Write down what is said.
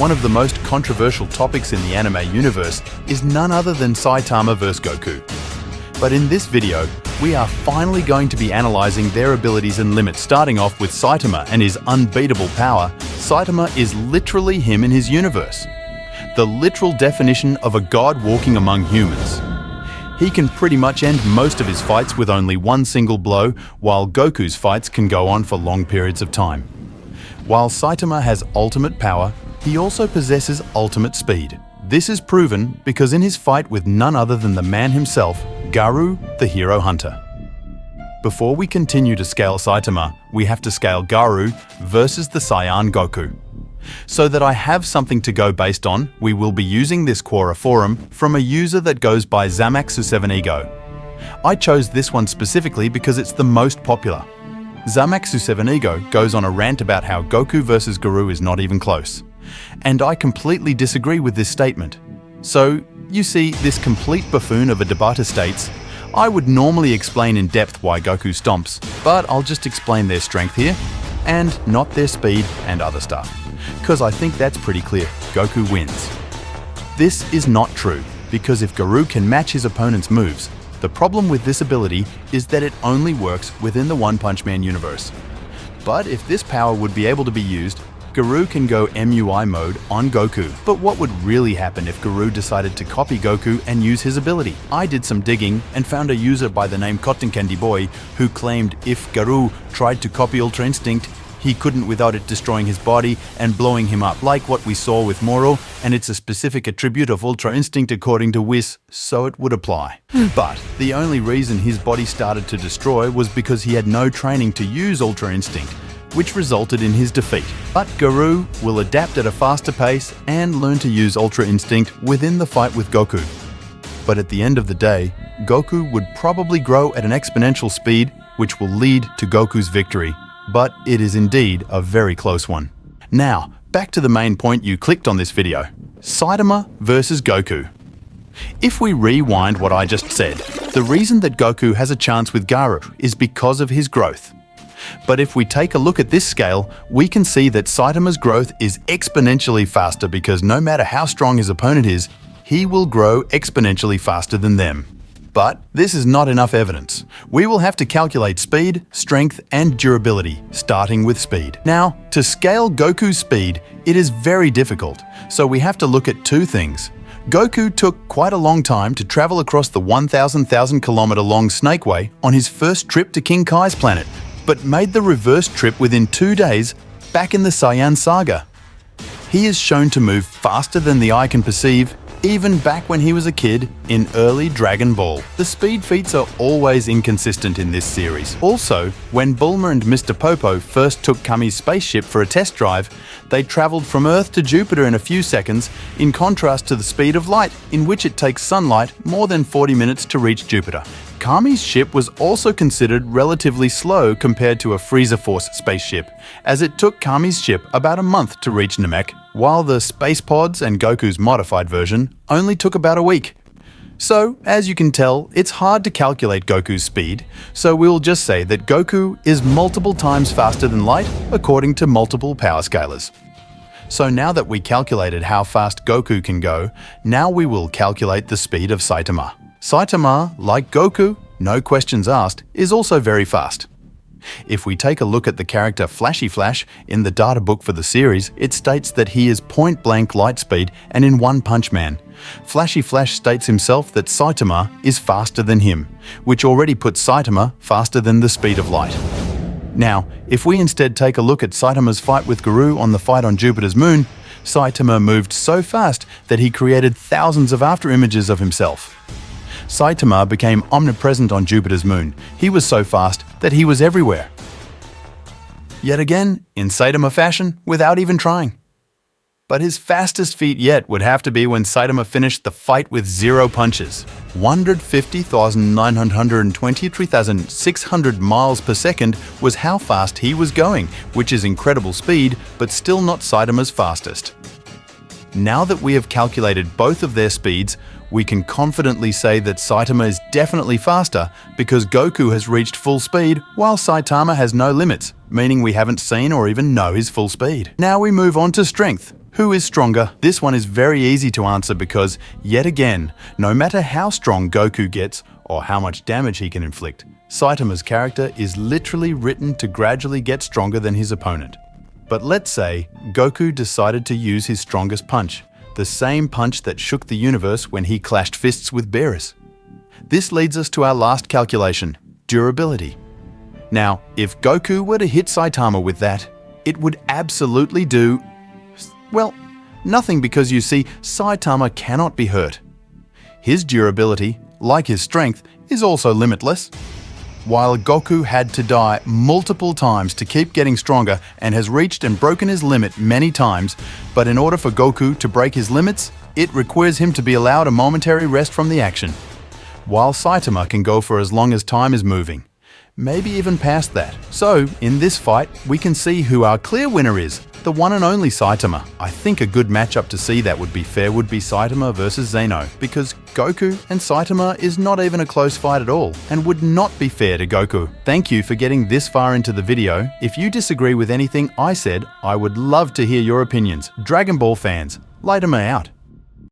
one of the most controversial topics in the anime universe is none other than Saitama vs Goku. But in this video, we are finally going to be analyzing their abilities and limits, starting off with Saitama and his unbeatable power. Saitama is literally him in his universe. The literal definition of a god walking among humans. He can pretty much end most of his fights with only one single blow, while Goku's fights can go on for long periods of time. While Saitama has ultimate power, he also possesses ultimate speed. This is proven because in his fight with none other than the man himself, Garou, the hero hunter. Before we continue to scale Saitama, we have to scale Garou versus the Saiyan Goku. So that I have something to go based on, we will be using this Quora forum from a user that goes by Zamaxu7ego. I chose this one specifically because it's the most popular. Zamaxu7ego goes on a rant about how Goku versus Garou is not even close. And I completely disagree with this statement. So, you see, this complete buffoon of a debater states, I would normally explain in depth why Goku stomps, but I'll just explain their strength here, and not their speed and other stuff. Because I think that's pretty clear, Goku wins. This is not true, because if Garou can match his opponent's moves, the problem with this ability is that it only works within the One Punch Man universe. But if this power would be able to be used, Garou can go MUI mode on Goku. But what would really happen if Garou decided to copy Goku and use his ability? I did some digging and found a user by the name Cotton Candy Boy who claimed if Garou tried to copy Ultra Instinct, he couldn't without it destroying his body and blowing him up, like what we saw with Moro, and it's a specific attribute of Ultra Instinct according to Whis, so it would apply. But the only reason his body started to destroy was because he had no training to use Ultra Instinct, which resulted in his defeat. But Garou will adapt at a faster pace and learn to use Ultra Instinct within the fight with Goku. But at the end of the day, Goku would probably grow at an exponential speed, which will lead to Goku's victory. But it is indeed a very close one. Now, back to the main point you clicked on this video. Saitama versus Goku. If we rewind what I just said, the reason that Goku has a chance with Garou is because of his growth. But if we take a look at this scale, we can see that Saitama's growth is exponentially faster because no matter how strong his opponent is, he will grow exponentially faster than them. But this is not enough evidence. We will have to calculate speed, strength, and durability, starting with speed. Now, to scale Goku's speed, it is very difficult, so we have to look at two things. Goku took quite a long time to travel across the 1,000 kilometer long Snake Way on his first trip to King Kai's planet, but made the reverse trip within 2 days back in the Saiyan saga. He is shown to move faster than the eye can perceive, even back when he was a kid in early Dragon Ball. The speed feats are always inconsistent in this series. Also, when Bulma and Mr. Popo first took Kami's spaceship for a test drive, they traveled from Earth to Jupiter in a few seconds, in contrast to the speed of light, in which it takes sunlight more than 40 minutes to reach Jupiter. Kami's ship was also considered relatively slow compared to a Frieza Force spaceship, as it took Kami's ship about a month to reach Namek, while the space pods and Goku's modified version only took about a week. So, as you can tell, it's hard to calculate Goku's speed, so we'll just say that Goku is multiple times faster than light according to multiple power scalars. So now that we calculated how fast Goku can go, now we will calculate the speed of Saitama. Saitama, like Goku, no questions asked, is also very fast. If we take a look at the character Flashy Flash in the data book for the series, it states that he is point-blank light speed and in One Punch Man. Flashy Flash states himself that Saitama is faster than him, which already puts Saitama faster than the speed of light. Now, if we instead take a look at Saitama's fight with Garou on the fight on Jupiter's moon, Saitama moved so fast that he created thousands of afterimages of himself. Saitama became omnipresent on Jupiter's moon. He was so fast that he was everywhere. Yet again, in Saitama fashion, without even trying. But his fastest feat yet would have to be when Saitama finished the fight with 0 punches. 150,923,600 miles per second was how fast he was going, which is incredible speed, but still not Saitama's fastest. Now that we have calculated both of their speeds, we can confidently say that Saitama is definitely faster because Goku has reached full speed while Saitama has no limits, meaning we haven't seen or even know his full speed. Now we move on to strength. Who is stronger? This one is very easy to answer because, yet again, no matter how strong Goku gets or how much damage he can inflict, Saitama's character is literally written to gradually get stronger than his opponent. But let's say Goku decided to use his strongest punch, the same punch that shook the universe when he clashed fists with Beerus. This leads us to our last calculation, durability. Now, if Goku were to hit Saitama with that, it would absolutely do, well, nothing, because you see, Saitama cannot be hurt. His durability, like his strength, is also limitless. While Goku had to die multiple times to keep getting stronger and has reached and broken his limit many times, but in order for Goku to break his limits, it requires him to be allowed a momentary rest from the action. While Saitama can go for as long as time is moving, maybe even past that. So, in this fight, we can see who our clear winner is, the one and only Saitama. I think a good matchup to see that would be fair would be Saitama versus Zeno, because Goku and Saitama is not even a close fight at all, and would not be fair to Goku. Thank you for getting this far into the video. If you disagree with anything I said, I would love to hear your opinions. Dragon Ball fans, later me out.